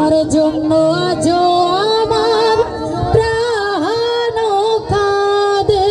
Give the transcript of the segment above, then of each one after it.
তোমার জন্য আজও আমার প্রাণ কাঁদে।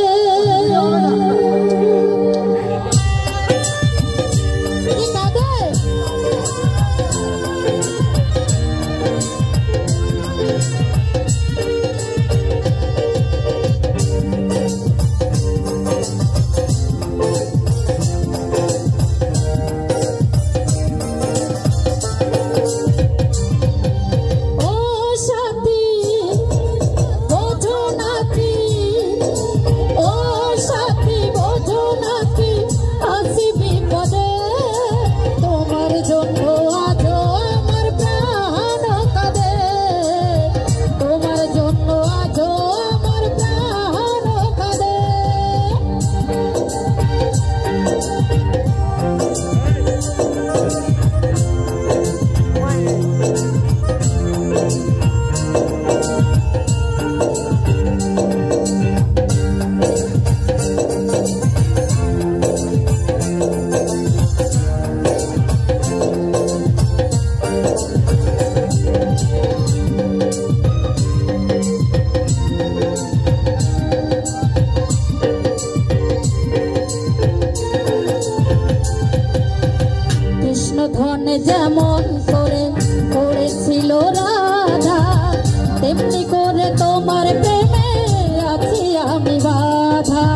ধনে যেমন করে করেছিল রাধা, তেমনি করে তোমার প্রেমে আছি আমি বাধা।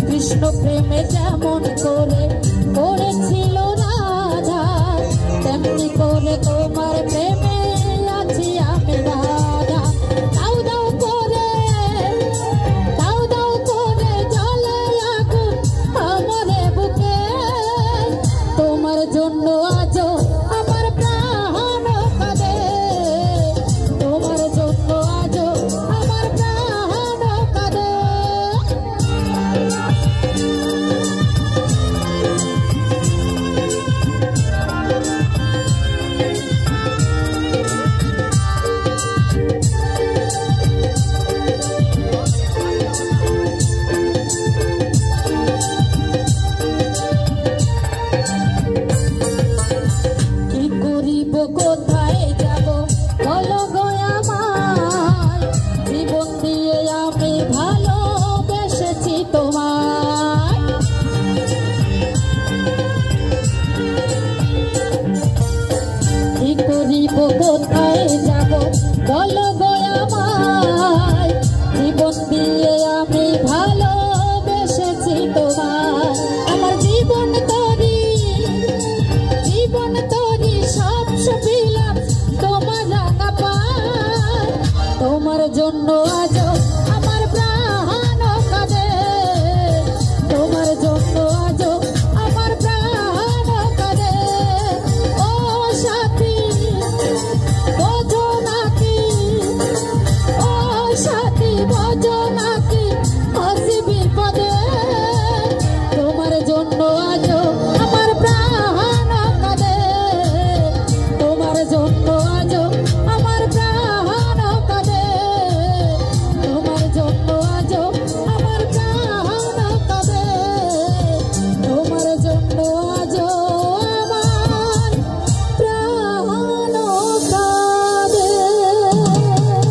কৃষ্ণ প্রেমে যেমন করে করেছিল রাধা, তেমনি করে তোমার প্রেমে আছি আমি বাধা। দাও দাও করে জ্বলে আগুন আমার বুকে, তোমার জন্য আজও আমার প্রাণ কাঁদে, তোমার জন্য আজও আমার প্রাণ কাঁদে। কোথায় যাব বলো গো আমায়, জীবন দিয়ে আমি ভালোবেসেছি তোমায়। কি করিব কোথায় যাব বলো গো আমায়, জীবন দিয়ে আমি ভালোবেসেছি তোমায়। আমার জীবন তরি সব সপিলাম তোমার রাঙা পায়, তোমার জন্য আজও